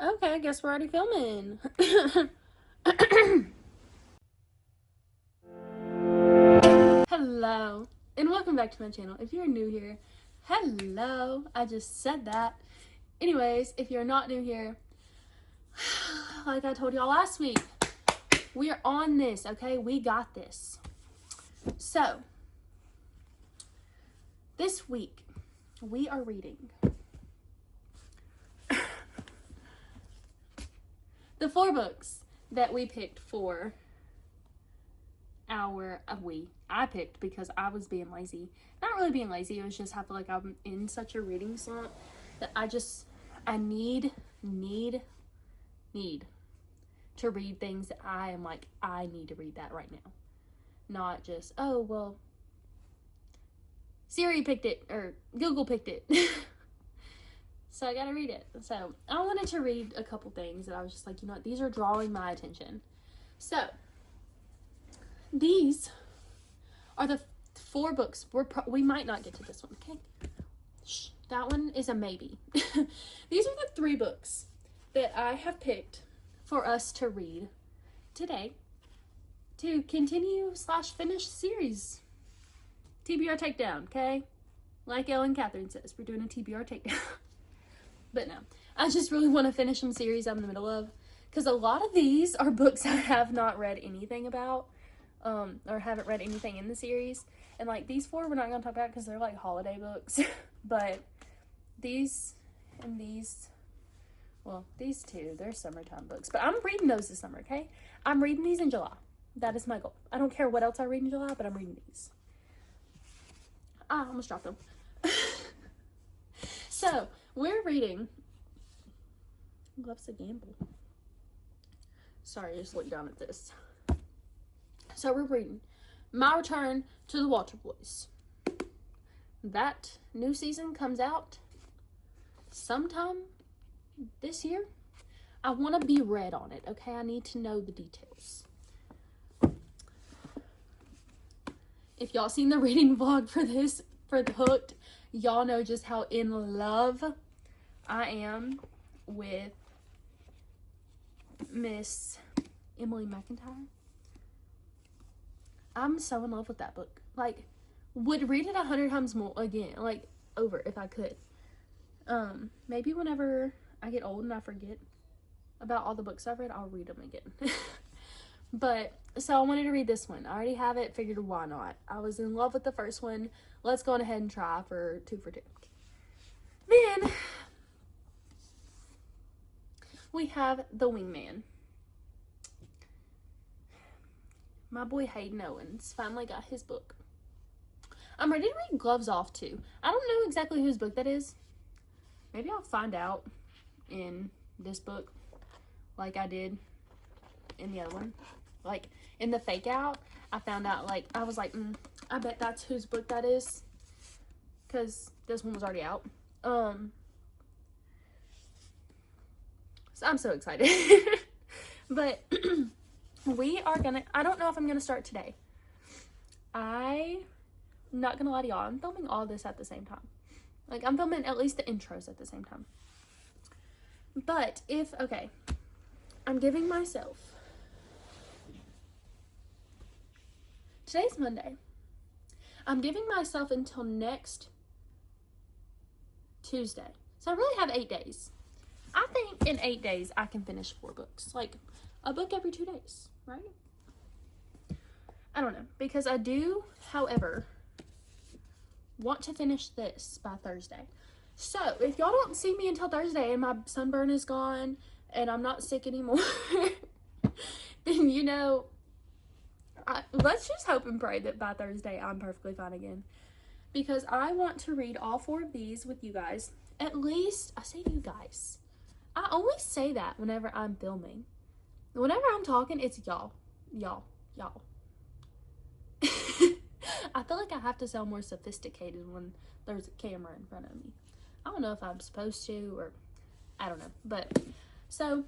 Okay, I guess we're already filming. Hello, and welcome back to my channel. If you're new here, hello. I just said that. Anyways, if you're not new here, like I told y'all last week, we are on this, okay? We got this. So, this week, we are reading the 4 books that we picked for I picked because I was being lazy. Not really being lazy, it was just I feel like I'm in such a reading slump that I need to read things that I am like, I need to read that right now. Not just, oh, well, Siri picked it, or Google picked it. So I gotta read it. So I wanted to read a couple things that I was just like, you know what, these are drawing my attention. So these are the 4 books. We might not get to this one, okay? Shh, that one is a maybe. These are the 3 books that I have picked for us to read today to continue / finish series. TBR takedown, okay? Like Ellen Catherine says, we're doing a TBR takedown. But no, I just really want to finish some series I'm in the middle of, because a lot of these are books I have not read anything about. Or haven't read anything in the series. And like these 4 we're not going to talk about because they're like holiday books. But these and these, well, these 2, they're summertime books. But I'm reading those this summer, okay? I'm reading these in July. That is my goal. I don't care what else I read in July, but I'm reading these. I almost dropped them. So, we're reading Love's a Gamble. Sorry, I just looked down at this. So we're reading My Return to the Water Boys. That new season comes out sometime this year. I want to be read on it, okay? I need to know the details. If y'all seen the reading vlog for this, for the Hooked, y'all know just how in love I am with Miss Emily McIntyre. I'm so in love with that book. Like, would read it 100 times more again, like, over if I could. Maybe whenever I get old and I forget about all the books I've read, I'll read them again. But, so I wanted to read this one. I already have it, figured why not. I was in love with the first one. Let's go on ahead and try for 2 for 2. Then, we have The Wingman. My boy Hayden Owens finally got his book. I'm ready to read Gloves Off too. I don't know exactly whose book that is. Maybe I'll find out in this book like I did in the other one. Like in the fake out, I found out, like, I was like, I bet that's whose book that is, because this one was already out. So I'm so excited. But we are gonna, I don't know if I'm gonna start today. I'm not gonna lie to y'all, I'm filming all this at the same time. Like, I'm filming at least the intros at the same time. But if, okay, I'm giving myself, today's Monday, I'm giving myself until next Tuesday. So I really have 8 days. I think in 8 days I can finish 4 books. Like, a book every 2 days, right? I don't know, because I do, however, want to finish this by Thursday. So if y'all don't see me until Thursday and my sunburn is gone and I'm not sick anymore, then, you know, let's just hope and pray that by Thursday I'm perfectly fine again, because I want to read all 4 of these with you guys. At least, I say you guys, I only say that whenever I'm filming. Whenever I'm talking, it's y'all. I feel like I have to sound more sophisticated when there's a camera in front of me. I don't know if I'm supposed to, or I don't know. But, so,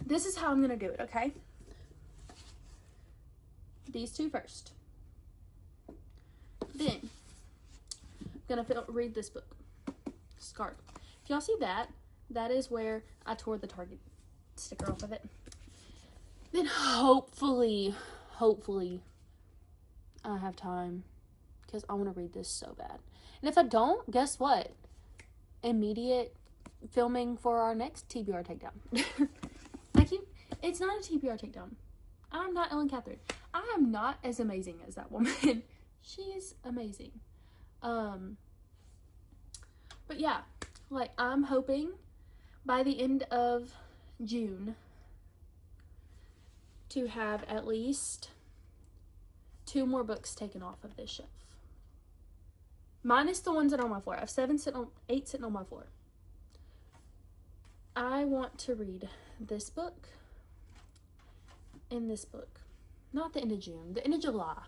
this is how I'm going to do it, okay? These 2 first. Then, I'm going to read this book. Scarlet. If y'all see that, That is where I tore the Target sticker off of it. Then hopefully I have time, because I want to read this so bad. And if I don't, guess what? Immediate filming for our next TBR takedown. It's not a TBR takedown. I'm not Ellen Catherine. I am not as amazing as that woman. She's amazing. But yeah, like, I'm hoping by the end of June to have at least 2 more books taken off of this shelf. Minus the ones that are on my floor. I have 8 sitting on my floor. I want to read this book and this book. Not the end of June, the end of July.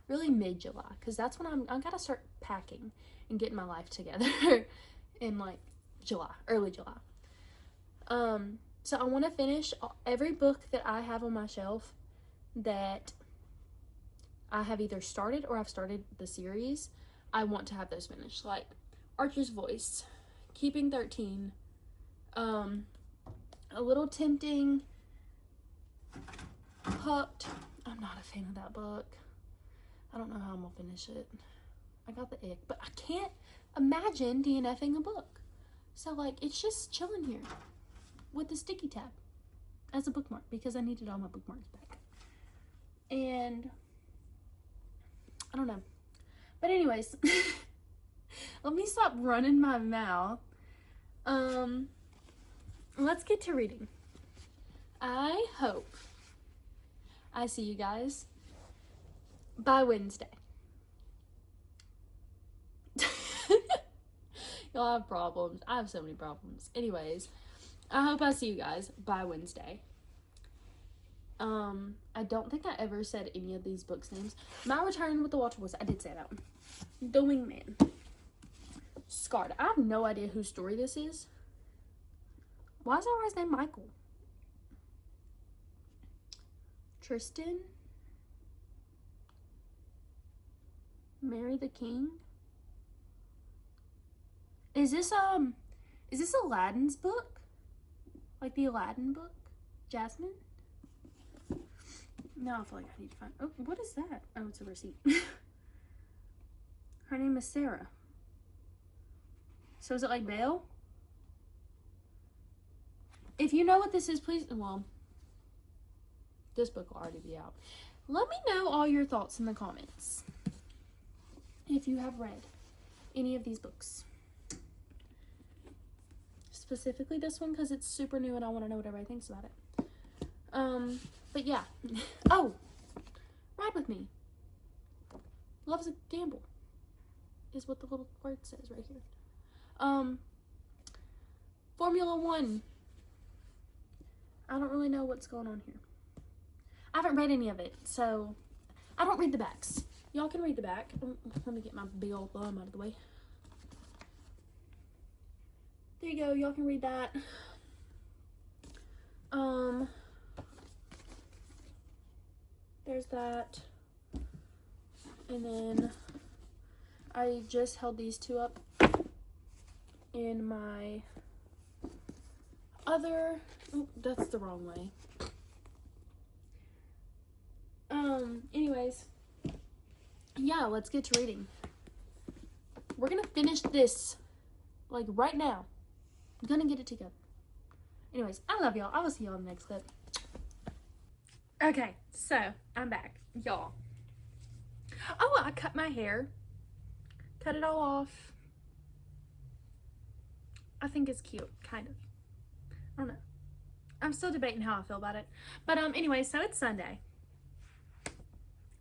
Really mid-July, because that's when I gotta start packing and getting my life together in like July, early July. So I want to finish every book that I have on my shelf that I have either started or I've started the series. I want to have those finished, like Archer's Voice, Keeping 13, A Little Tempting, Hooked. I'm not a fan of that book. I don't know how I'm gonna finish it. I got the ick, but I can't imagine DNFing a book. So like, it's just chilling here with the sticky tab as a bookmark, because I needed all my bookmarks back. And I don't know. But anyways, let me stop running my mouth. Let's get to reading. I hope I see you guys by Wednesday. Y'all have problems. I have so many problems. Anyways, I hope I see you guys by Wednesday. I don't think I ever said any of these books' names. My Return with the Watcher Voice. I did say that one. The Wingman. Scarred. I have no idea whose story this is. Why is that guy's name Michael? Tristan. Mary the King. Is this Aladdin's book? Like the Aladdin book? Jasmine? No, I feel like I need to find. Oh, what is that? Oh, it's a receipt. Her name is Sarah. So is it like Belle? If you know what this is, please. Well, this book will already be out. Let me know all your thoughts in the comments if you have read any of these books. Specifically this one, because it's super new and I want to know what everybody thinks about it. But yeah. Oh, Ride With Me. Love's a Gamble is what the little word says right here. Formula One. I don't really know what's going on here. I haven't read any of it, so I don't read the backs. Y'all can read the back. Let me get my big old thumb out of the way. There you go. Y'all can read that. There's that. And then I just held these two up in my other, oh, that's the wrong way. Anyways, yeah, let's get to reading. We're gonna finish this, like, right now. I'm gonna get it together. Anyways, I love y'all. I will see y'all in the next clip. Okay, so I'm back, y'all. Oh, I cut my hair. Cut it all off. I think it's cute, kind of. I don't know. I'm still debating how I feel about it. But anyway, so it's Sunday.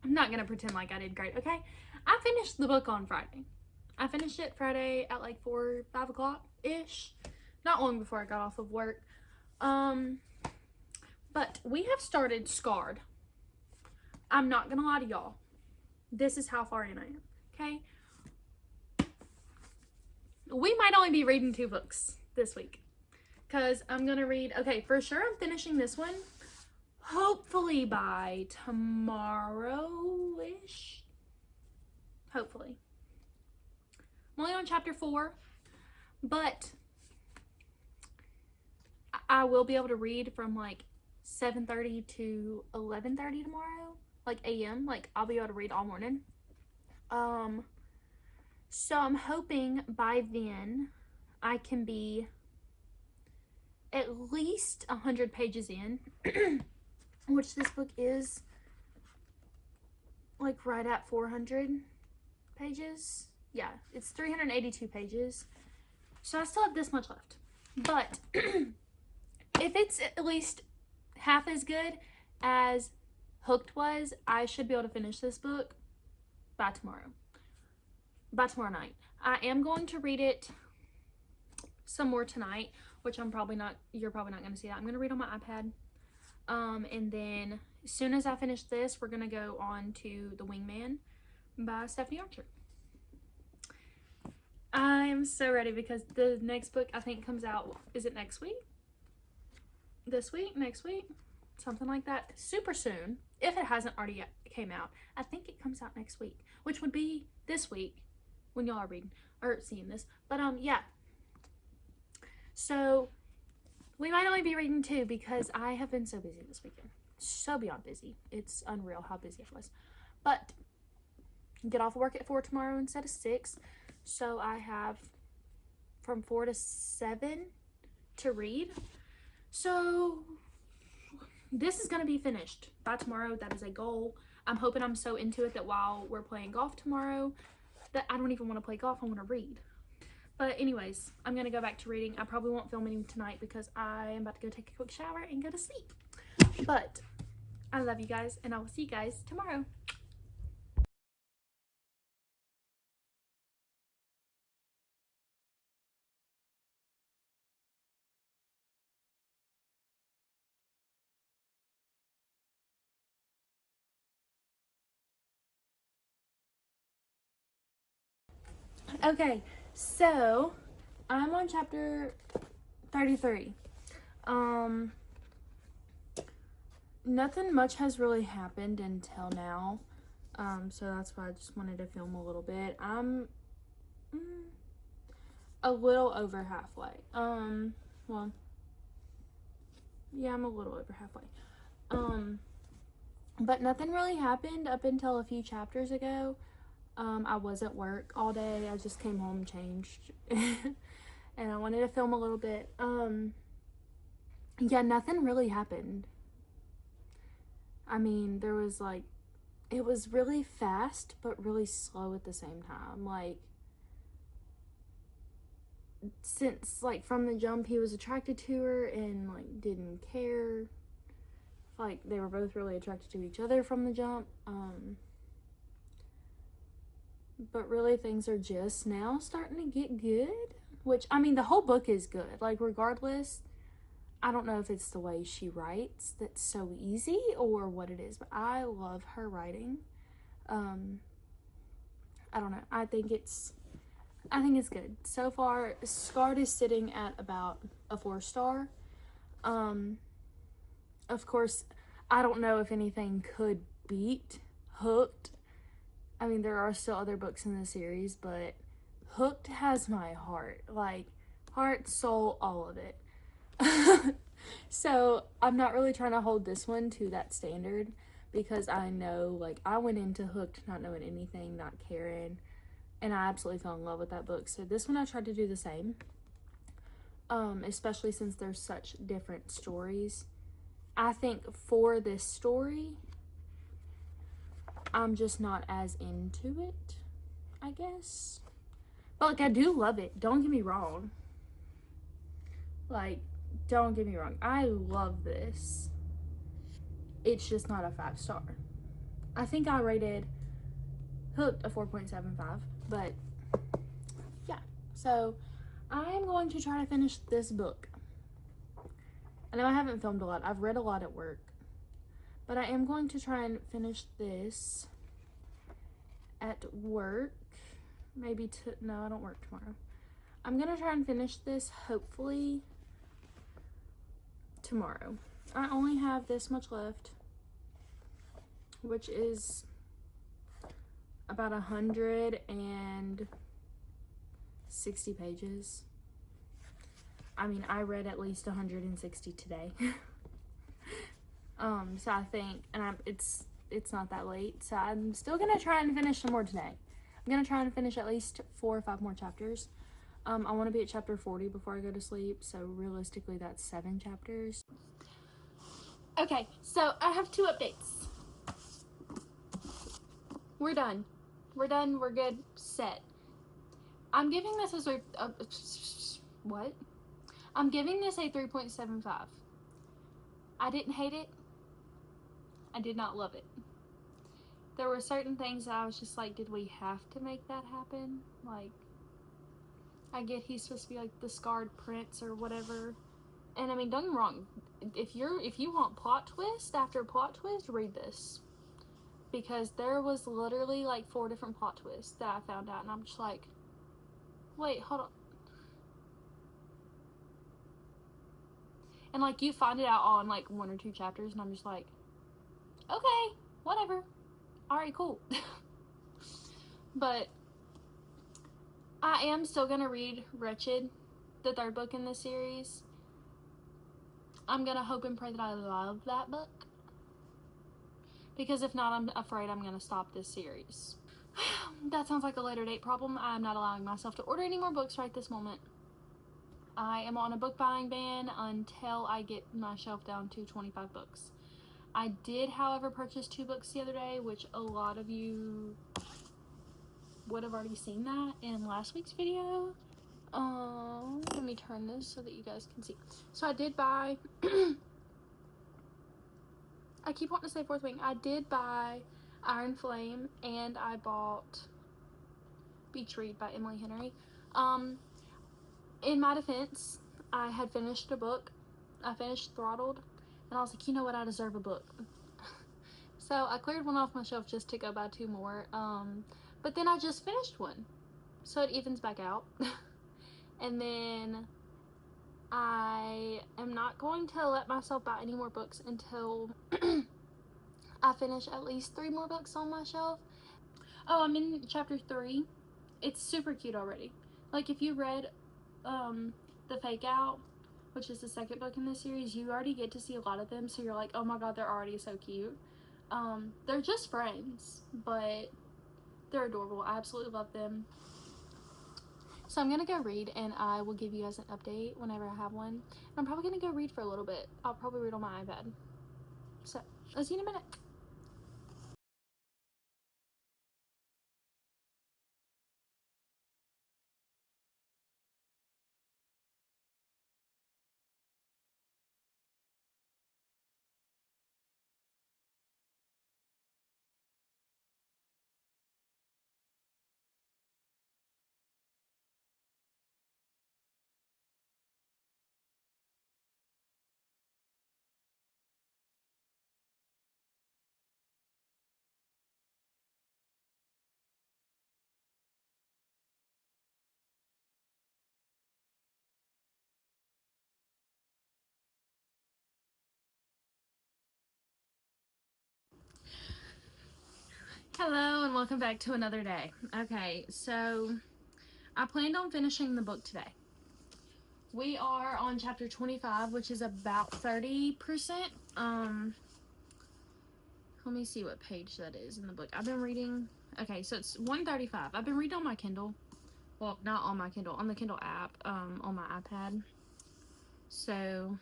I'm not gonna pretend like I did great, okay? I finished the book on Friday. I finished it Friday at like 4, 5 o'clock-ish. Not long before I got off of work. But we have started Scarred. I'm not gonna lie to y'all. This is how far in I am, okay? We might only be reading 2 books this week. Because I'm gonna read, okay, for sure I'm finishing this one. Hopefully by tomorrow-ish. Hopefully. I'm only on chapter 4. But I will be able to read from like 7:30 to 11:30 tomorrow, like a.m. Like I'll be able to read all morning. So I'm hoping by then I can be at least 100 pages in, which this book is like right at 400 pages. Yeah, it's 382 pages. So I still have this much left. But if it's at least half as good as Hooked was, I should be able to finish this book by tomorrow. By tomorrow night. I am going to read it some more tonight, which you're probably not going to see that. I'm going to read on my iPad. And then as soon as I finish this, we're going to go on to The Wingman by Stephanie Archer. I am so ready because the next book I think comes out, is it next week? This week? Next week? Something like that. Super soon. If it hasn't already yet came out. I think it comes out next week, which would be this week when y'all are reading or seeing this. But yeah. So we might only be reading 2 because I have been so busy this weekend. So beyond busy. It's unreal how busy I was. But get off work at 4 tomorrow instead of 6. So I have from 4 to 7 to read. So this is going to be finished by tomorrow. That is a goal. I'm hoping I'm so into it that while we're playing golf tomorrow that I don't even want to play golf. I want to read. But anyways, I'm going to go back to reading. I probably won't film any tonight because I am about to go take a quick shower and go to sleep. But I love you guys and I will see you guys tomorrow. Okay, so I'm on chapter 33. Nothing much has really happened until now. So that's why I just wanted to film a little bit. I'm a little over halfway. Well, yeah, I'm a little over halfway. But nothing really happened up until a few chapters ago. I was at work all day. I just came home, changed, and I wanted to film a little bit. Yeah, nothing really happened. I mean, there was like, it was really fast, but really slow at the same time. Like, since, like, from the jump, he was attracted to her and, like, didn't care. Like, they were both really attracted to each other from the jump. But really, things are just now starting to get good. Which, I mean, the whole book is good. Like, regardless, I don't know if it's the way she writes that's so easy or what it is, but I love her writing. I don't know. I think it's good. So far, Scarred is sitting at about a 4-star. Of course, I don't know if anything could beat Hooked. I mean, there are still other books in the series, but Hooked has my heart. Like, heart, soul, all of it. So, I'm not really trying to hold this one to that standard because I know, like, I went into Hooked not knowing anything, not caring, and I absolutely fell in love with that book. So, this one I tried to do the same, especially since there's such different stories. I think for this story, I'm just not as into it, I guess. But, like, I do love it. Don't get me wrong. Like, don't get me wrong. I love this. It's just not a 5-star. I think I rated Hooked a 4.75. But, yeah. So, I'm going to try to finish this book. I know I haven't filmed a lot. I've read a lot at work. But I am going to try and finish this at work. Maybe no, I don't work tomorrow. I'm going to try and finish this hopefully tomorrow. I only have this much left, which is about 160 pages. I mean, I read at least 160 today. So I think, and it's not that late, so I'm still gonna try and finish some more today. I'm gonna try and finish at least 4 or 5 more chapters. I want to be at chapter 40 before I go to sleep, so realistically that's 7 chapters. Okay, so I have 2 updates. We're done. We're good, set. I'm giving this as a what? I'm giving this a 3.75. I didn't hate it. I did not love it. There were certain things that I was just like, did we have to make that happen? Like, I get he's supposed to be like the scarred prince or whatever. And I mean, don't get me wrong. If you want plot twist after plot twist, read this. Because there was literally like 4 different plot twists that I found out, and I'm just like, wait, hold on. And like you find it out all in like 1 or 2 chapters, and I'm just like, okay, whatever. Alright, cool. But I am still gonna read Wretched, the 3rd book in this series. I'm gonna hope and pray that I love that book. Because if not, I'm afraid I'm gonna stop this series. That sounds like a later date problem. I'm not allowing myself to order any more books right this moment. I am on a book buying ban until I get my shelf down to 25 books. I did, however, purchase 2 books the other day, which a lot of you would have already seen that in last week's video. Let me turn this so that you guys can see. So I did buy I keep wanting to say Fourth Wing. I did buy Iron Flame, and I bought Beach Read by Emily Henry. In my defense, I had finished a book. I finished Throttled, and I was like, you know what, I deserve a book. So I cleared one off my shelf just to go buy 2 more. But then I just finished one, so it evens back out. And then I am not going to let myself buy any more books until I finish at least 3 more books on my shelf. Oh, I'm in chapter 3. It's super cute already. Like, if you read The Fake Out, which is the 2nd book in this series, you already get to see a lot of them, so you're like, oh my god, they're already so cute. They're just friends, but they're adorable. I absolutely love them. So I'm gonna go read, and I will give you guys an update whenever I have one. And I'm probably gonna go read for a little bit. I'll probably read on my iPad. So, I'll see you in a minute. Hello, and welcome back to another day. Okay, so I planned on finishing the book today. We are on chapter 25, which is about 30%. Let me see what page that is in the book. I've been reading, okay, so it's 135. I've been reading on my Kindle. Well, not on my Kindle, on the Kindle app, on my iPad. So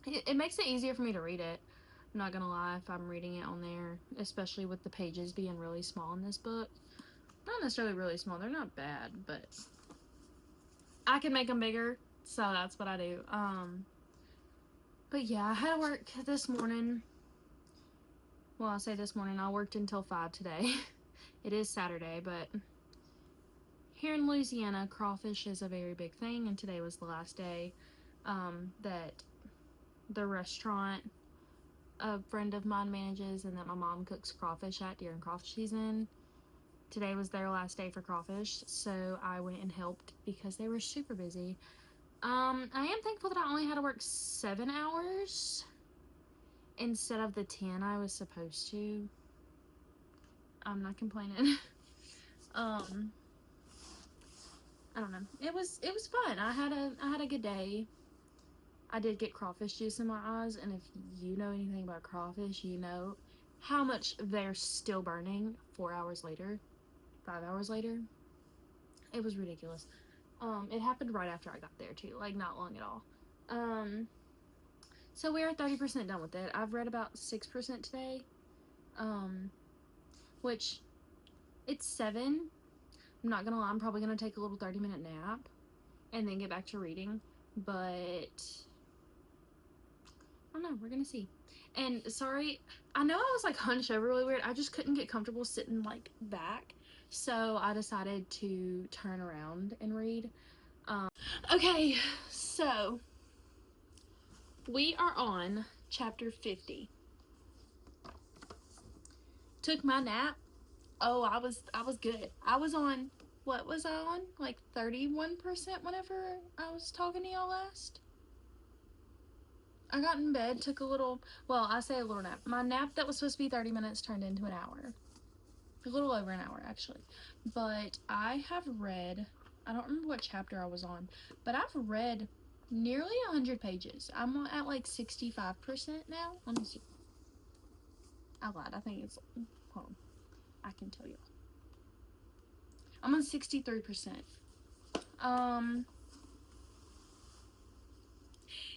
it makes it easier for me to read it. I'm not gonna lie, if I'm reading it on there, especially with the pages being really small in this book. Not necessarily really small, they're not bad, but I can make them bigger, so that's what I do. But yeah, I had to work this morning. Well, I say this morning, I worked until 5 today. It is Saturday, but here in Louisiana, crawfish is a very big thing, and today was the last day that the restaurant a friend of mine manages and that my mom cooks crawfish at during crawfish season. Today was their last day for crawfish, so I went and helped because they were super busy. I am thankful that I only had to work 7 hours instead of the 10 I was supposed to. I'm not complaining. I don't know. It was fun. I had a good day. I did get crawfish juice in my eyes, and if you know anything about crawfish, you know how much they're still burning 4 hours later, 5 hours later. It was ridiculous. It happened right after I got there too, like not long at all. So we're 30% done with it. I've read about 6% today. Which it's 7. I'm not gonna lie, I'm probably gonna take a little 30-minute nap and then get back to reading. But I don't know, we're gonna see. And sorry, I know I was like hunched over really weird. I just couldn't get comfortable sitting like back. So I decided to turn around and read. Okay, so we are on chapter 50. Took my nap. Oh, I was good. I was on, what was I on? Like 31% whenever I was talking to y'all last. I got in bed, took a little, well, I say a little nap. My nap that was supposed to be 30 minutes turned into an hour. A little over an hour, actually. But I have read, I don't remember what chapter I was on, but I've read nearly 100 pages. I'm at like 65% now. Let me see. I lied. I think it's, hold on. I can tell you. I'm on 63%.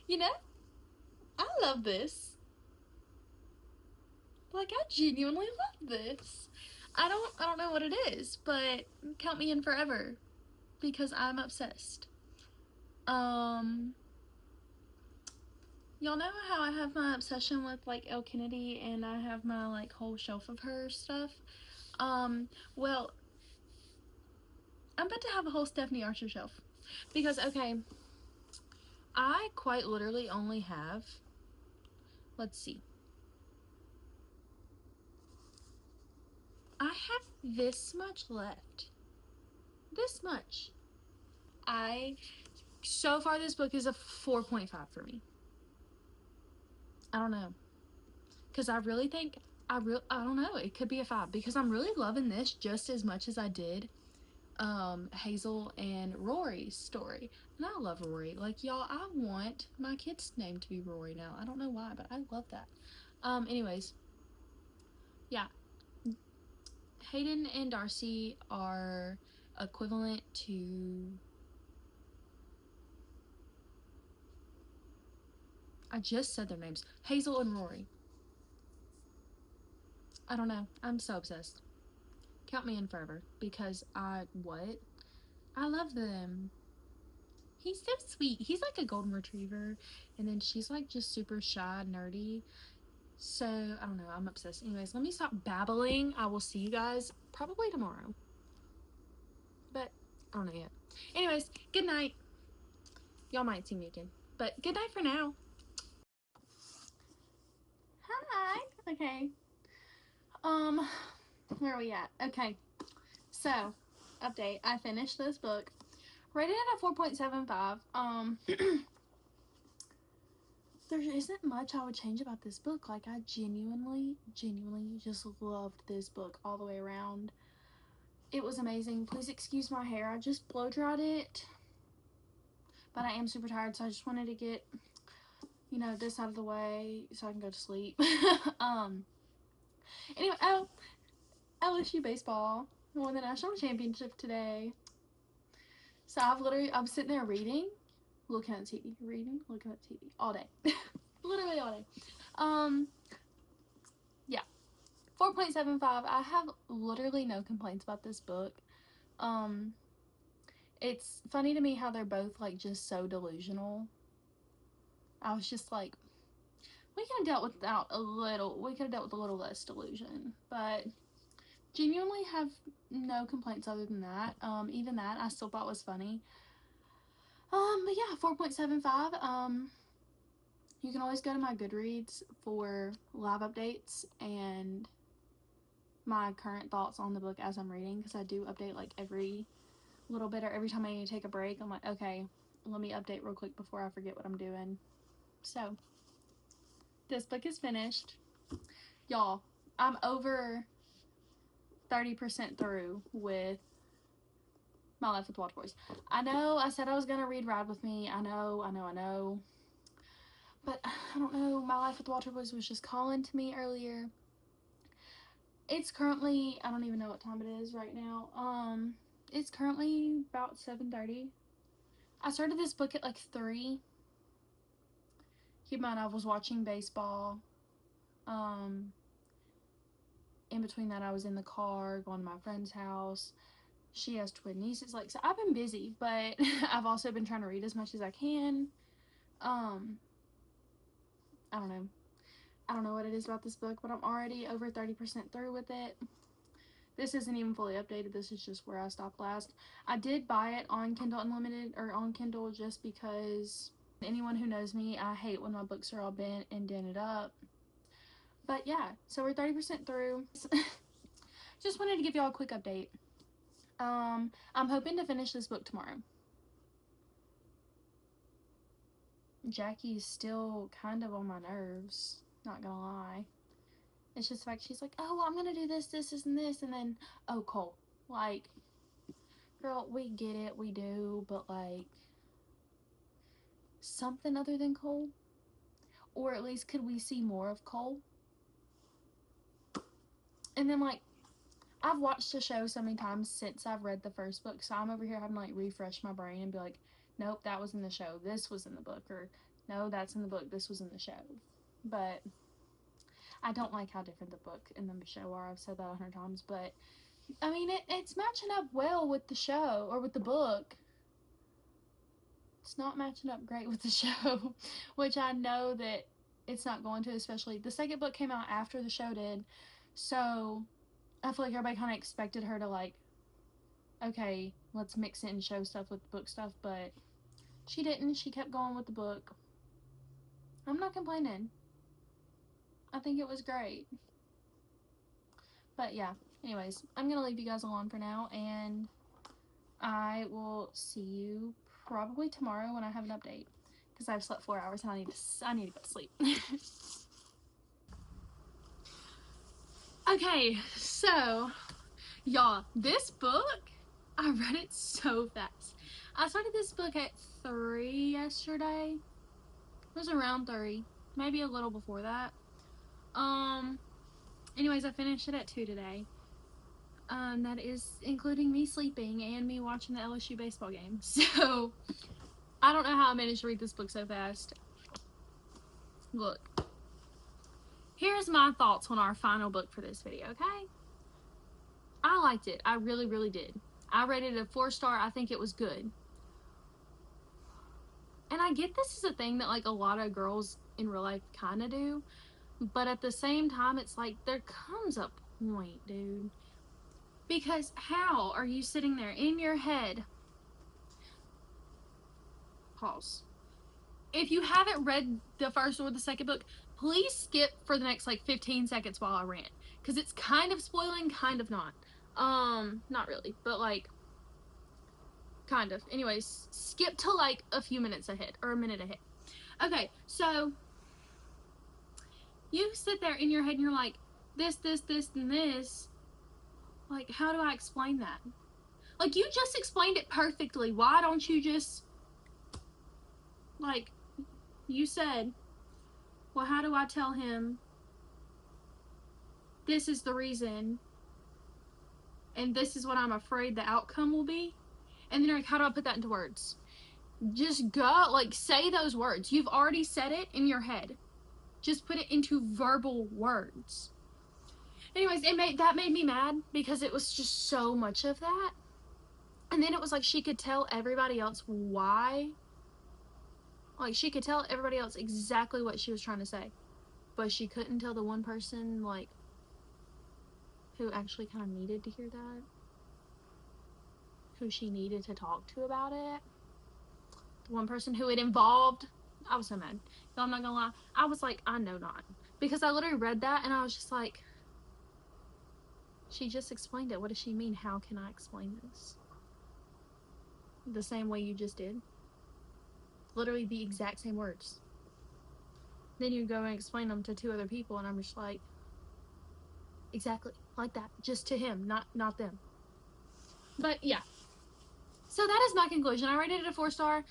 You know, I love this. Like, I genuinely love this. I don't know what it is, but count me in forever because I'm obsessed. Y'all know how I have my obsession with like Elle Kennedy and I have my like whole shelf of her stuff. Well, I'm about to have a whole Stephanie Archer shelf because okay, I quite literally only have, let's see, I have this much left. This much. So far this book is a 4.5 for me. I don't know. Because I really think, I don't know, it could be a 5 because I'm really loving this just as much as I did Hazel and Rory's story. And I love Rory. Like, y'all, I want my kid's name to be Rory now. I don't know why, but I love that. Anyways, yeah. Hayden and Darcy are equivalent to, I just said their names. Hazel and Rory. I don't know. I'm so obsessed. Count me in forever because I love them. He's so sweet. He's like a golden retriever, and then she's like just super shy, nerdy. So I don't know. I'm obsessed. Anyways, let me stop babbling. I will see you guys probably tomorrow, but I don't know yet. Anyways, good night. Y'all might see me again, but good night for now. Hi. Okay. Where are we at? Okay. So, update. I finished this book. Rated it at 4.75. There isn't much I would change about this book. Like, I genuinely just loved this book all the way around. It was amazing. Please excuse my hair. I just blow dried it. But I am super tired, so I just wanted to get, you know, this out of the way so I can go to sleep. Anyway, oh, LSU baseball won the national championship today. So I'm sitting there reading, looking at TV, reading, looking at TV all day. Literally all day. Yeah. 4.75. I have literally no complaints about this book. It's funny to me how they're both like just so delusional. I was just like, we could have dealt with a little less delusion, but genuinely have no complaints other than that. Even that I still thought was funny. But yeah, 4.75. You can always go to my Goodreads for live updates and my current thoughts on the book as I'm reading, because I do update like every little bit or every time I need to take a break. I'm like, okay, let me update real quick before I forget what I'm doing. So, this book is finished. Y'all, I'm over 30% through with My Life with Waterboys. I know I said I was gonna read Ride With Me. I know. But I don't know. My Life with Waterboys was just calling to me earlier. It's currently, I don't even know what time it is right now. It's currently about 7:30. I started this book at like 3. Keep in mind, I was watching baseball. In between that, I was in the car going to my friend's house. She has twin nieces. Like, so I've been busy, but I've also been trying to read as much as I can. I don't know. I don't know what it is about this book, but I'm already over 30% through with it. This isn't even fully updated. This is just where I stopped last. I did buy it on Kindle Unlimited, or on Kindle, just because anyone who knows me, I hate when my books are all bent and dented up. But yeah, so we're 30% through. Just wanted to give y'all a quick update. I'm hoping to finish this book tomorrow. Jackie's still kind of on my nerves, not gonna lie. It's just the fact she's like, oh, I'm gonna do this, and this, and then, oh, Cole. Like, girl, we get it, we do, but like, something other than Cole? Or at least could we see more of Cole? And then, like, I've watched the show so many times since I've read the first book, so I'm over here having to like refresh my brain and be like, nope, that was in the show, this was in the book, or no, that's in the book, this was in the show. But I don't like how different the book and the show are. I've said that 100 times, but I mean, it's matching up well with the show, or with the book. It's not matching up great with the show, which I know that it's not going to, especially the second book came out after the show did, so I feel like everybody kind of expected her to like, okay, let's mix it and show stuff with book stuff, but she didn't. She kept going with the book. I'm not complaining. I think it was great. But yeah, anyways, I'm gonna leave you guys alone for now, and I will see you probably tomorrow when I have an update, because I've slept 4 hours and I need to go to sleep. Okay, so y'all, this book, I read it so fast. I started this book at 3 yesterday. It was around 3, maybe a little before that. Anyways, I finished it at 2 today. That is including me sleeping and me watching the LSU baseball game. So, I don't know how I managed to read this book so fast. Look. Here's my thoughts on our final book for this video, okay? I liked it. I really, really did. I rated it a 4-star. I think it was good. And I get this is a thing that, like, a lot of girls in real life kind of do. But at the same time, it's like, there comes a point, dude. Because how are you sitting there in your head? Pause. If you haven't read the first or the second book, please skip for the next, like, 15 seconds while I rant. Because it's kind of spoiling, kind of not. Not really, but, like, kind of. Anyways, skip to, like, a few minutes ahead, or a minute ahead. Okay, so you sit there in your head and you're like, this, and this. Like, how do I explain that? Like, you just explained it perfectly. Why don't you just, like, you said, well, how do I tell him this is the reason, and this is what I'm afraid the outcome will be? And then you're like, how do I put that into words? Just go, like, say those words. You've already said it in your head. Just put it into verbal words. Anyways, that made me mad, because it was just so much of that. And then it was like she could tell everybody else why. Like, she could tell everybody else exactly what she was trying to say, but she couldn't tell the one person, like, who actually kind of needed to hear that, who she needed to talk to about it, the one person who it involved. I was so mad. I'm not gonna lie, I was like, I know not, because I literally read that and I was just like, she just explained it. What does she mean? How can I explain this the same way you just did? Literally the exact same words. Then you go and explain them to 2 other people, and I'm just like, exactly like that, just to him, not them. But yeah, So that is my conclusion. I rated it a 4-star.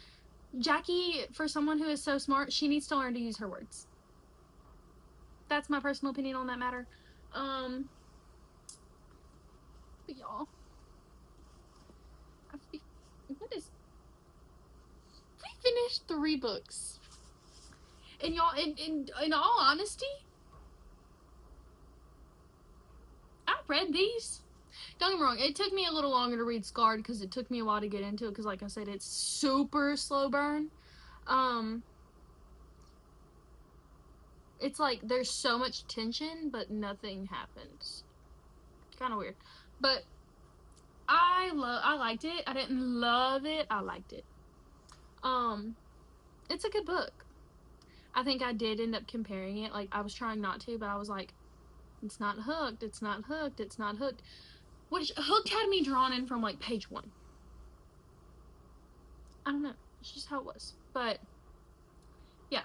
Jackie, for someone who is so smart, she needs to learn to use her words. That's my personal opinion on that matter. But y'all, what is? We finished 3 books, and y'all, in all honesty, I read these. Don't get me wrong, it took me a little longer to read Scarred because it took me a while to get into it because, like I said, it's super slow burn. It's like there's so much tension, but nothing happens. Kind of weird, but I liked it. I didn't love it. I liked it. It's a good book. I think I did end up comparing it. Like, I was trying not to, but I was like, it's not hooked. It's not hooked. It's not hooked. Which Hooked had me drawn in from like page 1. I don't know. It's just how it was. But yeah,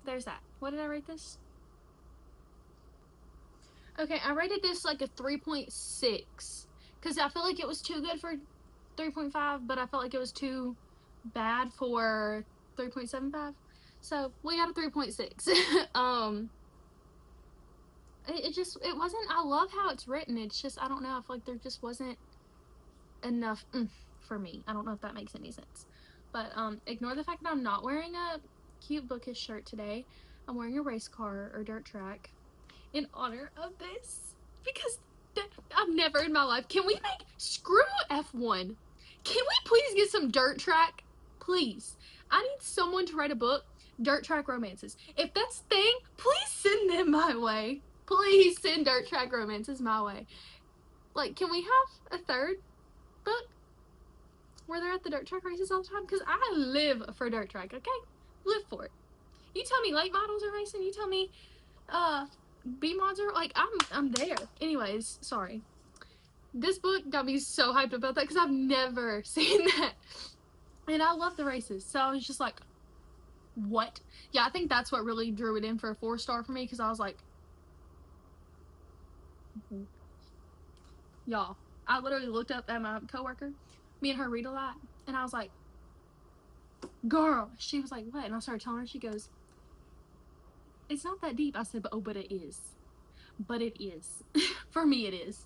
there's that. What did I rate this? Okay, I rated this like a 3.6 because I feel like it was too good for 3.5, but I felt like it was too bad for 3.75. So we got a 3.6. It wasn't, I love how it's written. It's just, I don't know, I feel like there just wasn't enough for me. I don't know if that makes any sense. But ignore the fact that I'm not wearing a cute bookish shirt today. I'm wearing a race car or dirt track in honor of this because I've never in my life. Can we make, screw F1. Can we please get some dirt track? Please. I need someone to write a book, dirt track romances. If that's the thing, please send them my way. Please send dirt track romances my way. Like, can we have a third book where they're at the dirt track races all the time? Because I live for dirt track, okay? Live for it. You tell me late models are racing, you tell me B mods are, like, I'm there. Anyways, sorry. This book got me so hyped about that because I've never seen that. And I love the races. So I was just like, what? Yeah, I think that's what really drew it in for a 4-star for me because I was like, y'all, I literally looked up at my coworker. Me and her read a lot. And I was like, girl. She was like, what? And I started telling her. She goes, it's not that deep. I said, but it is. But it is. For me, it is.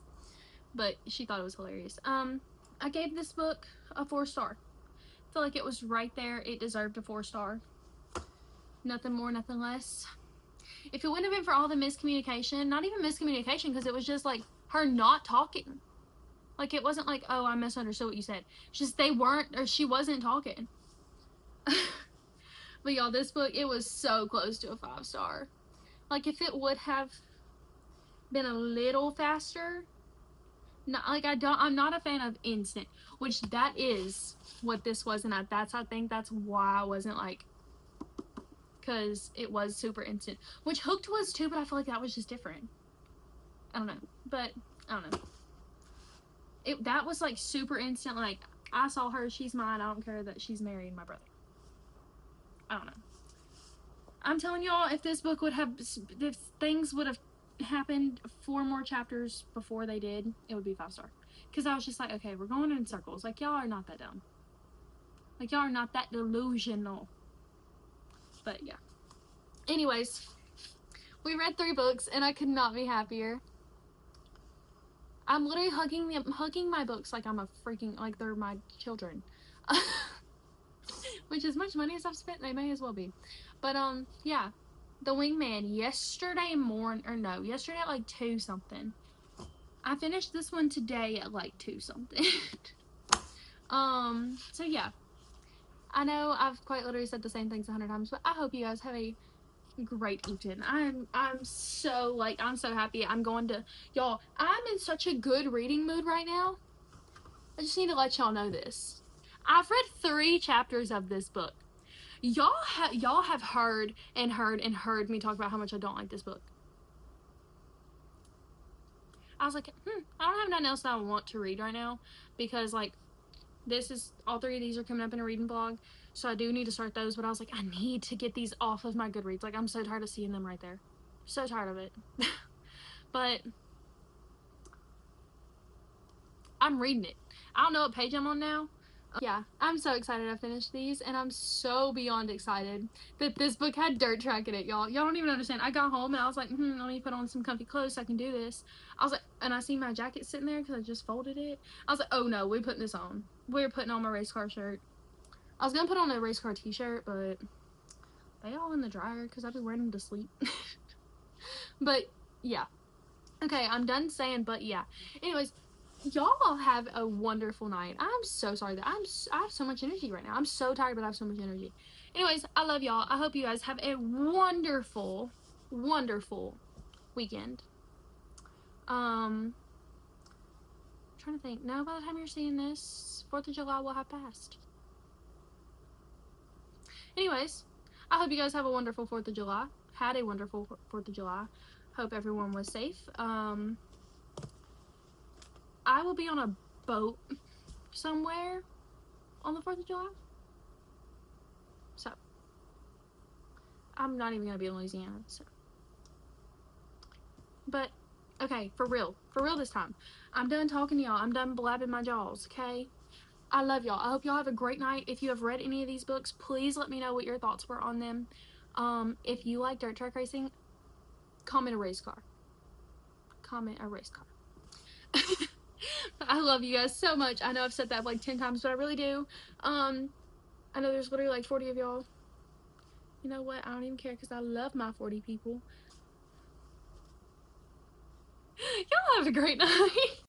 But she thought it was hilarious. I gave this book a 4-star. I feel like it was right there. It deserved a 4-star. Nothing more, nothing less. If it wouldn't have been for all the miscommunication, not even miscommunication, because it was just like her not talking. Like, it wasn't like, oh, I misunderstood what you said. It's just they weren't, or she wasn't talking. But y'all, this book, it was so close to a 5-star. Like, if it would have been a little faster, not, like, I'm not a fan of instant, which that is what this was, and I think that's why I wasn't like, because it was super instant, which Hooked was too, but I feel like that was just different. I don't know, but I don't know. That was like super instant, like, I saw her, she's mine, I don't care that she's marrying my brother. I don't know. I'm telling y'all, if this book would have, if things would have happened 4 more chapters before they did, it would be 5-star. Because I was just like, okay, we're going in circles. Like, y'all are not that dumb. Like, y'all are not that delusional. But yeah. Anyways, we read 3 books, and I could not be happier. I'm literally hugging my books like I'm a freaking, like they're my children. Which, as much money as I've spent, they may as well be. But yeah, The Wingman, yesterday at like 2 something. I finished this one today at like 2 something. So yeah, I know I've quite literally said the same things 100 times, but I hope you guys have a great evening. I'm so, like, I'm so happy. I'm in such a good reading mood right now. I just need to let y'all know this. I've read 3 chapters of this book. Y'all have heard me talk about how much I don't like this book. I was like, I don't have nothing else that I want to read right now, because, like, all 3 of these are coming up in a reading vlog, so I do need to start those, but I was like, I need to get these off of my Goodreads. Like, I'm so tired of seeing them right there. So tired of it. But I'm reading it. I don't know what page I'm on now. Yeah, I'm so excited I finished these, and I'm so beyond excited that this book had dirt track in it, y'all. Y'all don't even understand. I got home and I was like, let me put on some comfy clothes so I can do this. I was like, and I see my jacket sitting there because I just folded it. I was like, oh no, we're putting this on. We're putting on my race car shirt. I was gonna put on a race car t-shirt, but they all in the dryer because I've been wearing them to sleep. But yeah. Okay, I'm done saying but yeah. Anyways, y'all have a wonderful night. I'm so sorry that I have so much energy right now. I'm so tired, but I have so much energy. Anyways, I love y'all. I hope you guys have a wonderful, wonderful weekend. Trying to think. Now, by the time you're seeing this, 4th of July will have passed. Anyways, I hope you guys have a wonderful 4th of July. Had a wonderful 4th of July. Hope everyone was safe. I will be on a boat somewhere on the 4th of July. So, I'm not even going to be in Louisiana. So. But, okay, for real this time. I'm done talking to y'all. I'm done blabbing my jaws, okay? I love y'all. I hope y'all have a great night. If you have read any of these books, please let me know what your thoughts were on them. If you like dirt track racing, comment a race car. Comment a race car. I love you guys so much. I know I've said that like 10 times, but I really do. I know there's literally like 40 of y'all. You know what? I don't even care because I love my 40 people. Y'all have a great night.